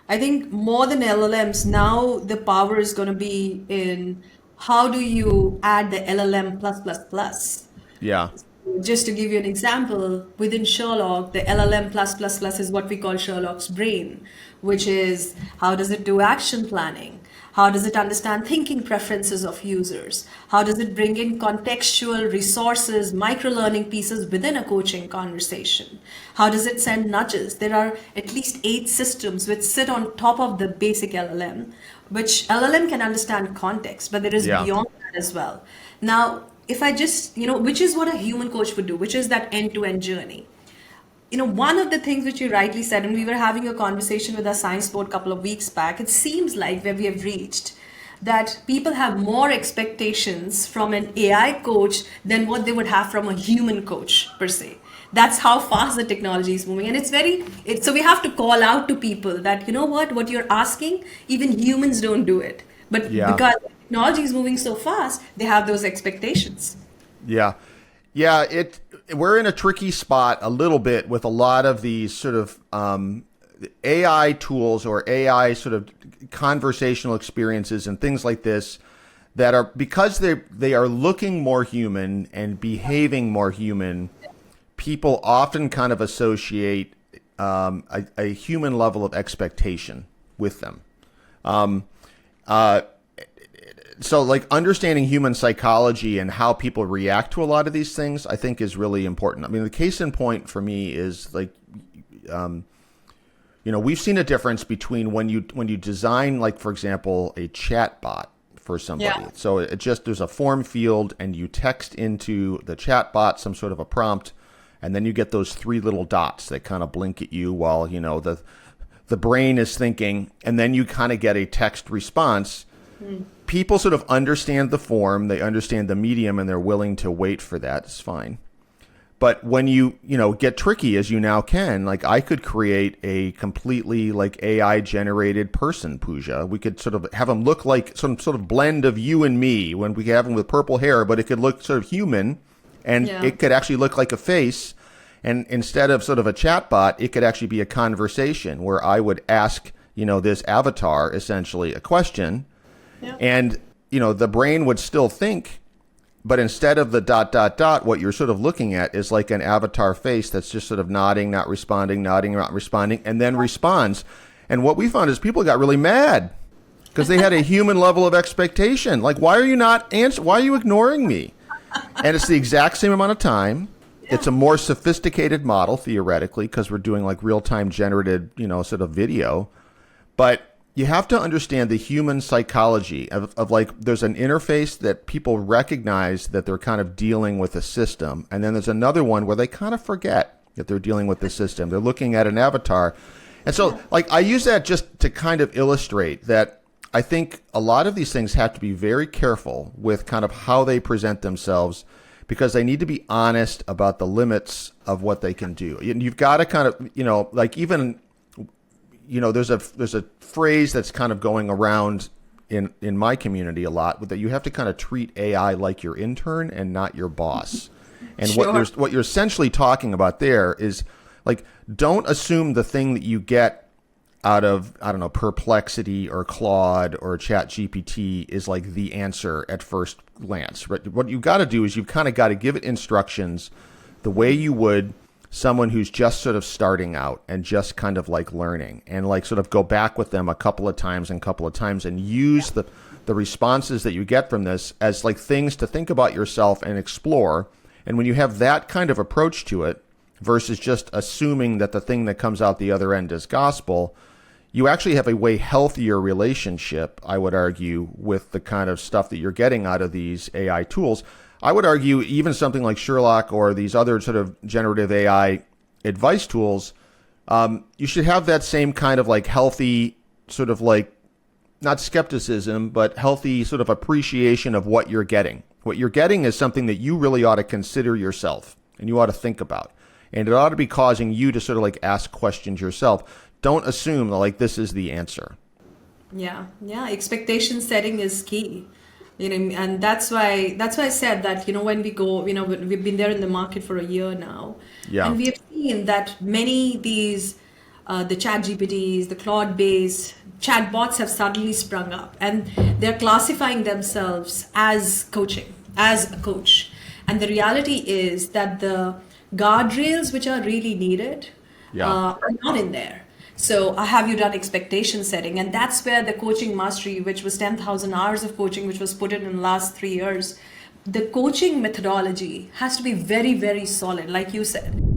I think more than LLMs, now the power is going to be in how do you add the LLM plus plus plus. Yeah. Just to give you an example, within Sherlock, the LLM plus plus plus is what we call Sherlock's brain, which is how does it do action planning? How does it understand thinking preferences of users? How does it bring in contextual resources, micro learning pieces within a coaching conversation? How does it send nudges? There are at least 8 systems which sit on top of the basic LLM, which LLM can understand context, but there is Yeah. beyond that as well. Now, if I just, which is what a human coach would do, which is that end to end journey. One of the things which you rightly said, and we were having a conversation with our science board a couple of weeks back, it seems like where we have reached that people have more expectations from an AI coach than what they would have from a human coach per se. That's how fast the technology is moving. And so we have to call out to people that, what you're asking, even humans don't do it. But Yeah. because technology is moving so fast, they have those expectations. Yeah. Yeah, we're in a tricky spot a little bit with a lot of these sort of AI tools or AI sort of conversational experiences and things like this that are, because they are looking more human and behaving more human. People often kind of associate a human level of expectation with them. Um, uh, so like understanding human psychology and how people react to a lot of these things, I think is really important. I mean, the case in point for me is like, we've seen a difference between when you design, like, for example, a chat bot for somebody. Yeah. So there's a form field and you text into the chat bot some sort of a prompt, and then you get those 3 little dots that kind of blink at you while, the brain is thinking, and then you kind of get a text response. People sort of understand the form, they understand the medium, and they're willing to wait for that. It's fine. But when you get tricky, as you now can, like I could create a completely like AI generated person, Pooja. We could sort of have them look like some sort of blend of you and me when we have them with purple hair, but it could look sort of human, and Yeah. it could actually look like a face. And instead of sort of a chat bot, it could actually be a conversation where I would ask, this avatar essentially a question. Yeah. And, the brain would still think, but instead of the ... what you're sort of looking at is like an avatar face that's just sort of nodding, not responding, nodding, not responding, and then responds. And what we found is people got really mad because they had a human level of expectation. Like, why are you not why are you ignoring me? And it's the exact same amount of time. Yeah. It's a more sophisticated model theoretically because we're doing like real-time generated, sort of video. But you have to understand the human psychology of like, there's an interface that people recognize that they're kind of dealing with a system. And then there's another one where they kind of forget that they're dealing with the system. They're looking at an avatar. And so like, I use that just to kind of illustrate that I think a lot of these things have to be very careful with kind of how they present themselves, because they need to be honest about the limits of what they can do. And you've got to kind of, like even, there's a phrase that's kind of going around in my community a lot, that you have to kind of treat AI like your intern and not your boss. And Sure. what you're essentially talking about there is like, don't assume the thing that you get out of, I don't know, Perplexity or Claude or ChatGPT is like the answer at first glance. Right? What you've got to do is you've kind of got to give it instructions the way you would someone who's just sort of starting out and just kind of like learning, and like sort of go back with them a couple of times and use the responses that you get from this as like things to think about yourself and explore. And when you have that kind of approach to it versus just assuming that the thing that comes out the other end is gospel, you actually have a way healthier relationship, I would argue, with the kind of stuff that you're getting out of these AI tools. I would argue even something like Sherlock or these other sort of generative AI advice tools, you should have that same kind of like healthy sort of like, not skepticism, but healthy sort of appreciation of what you're getting. What you're getting is something that you really ought to consider yourself and you ought to think about. And it ought to be causing you to sort of like ask questions yourself. Don't assume that like this is the answer. Yeah, yeah. Expectation setting is key. And that's why I said that, when we go, we've been there in the market for a year now. Yeah. And we have seen that many these the chat GPTs, the Claude based chatbots have suddenly sprung up, and they're classifying themselves as coaching, as a coach. And the reality is that the guardrails which are really needed are not in there. So have you done expectation setting? And that's where the coaching mastery, which was 10,000 hours of coaching, which was put in the last 3 years, the coaching methodology has to be very, very solid, like you said.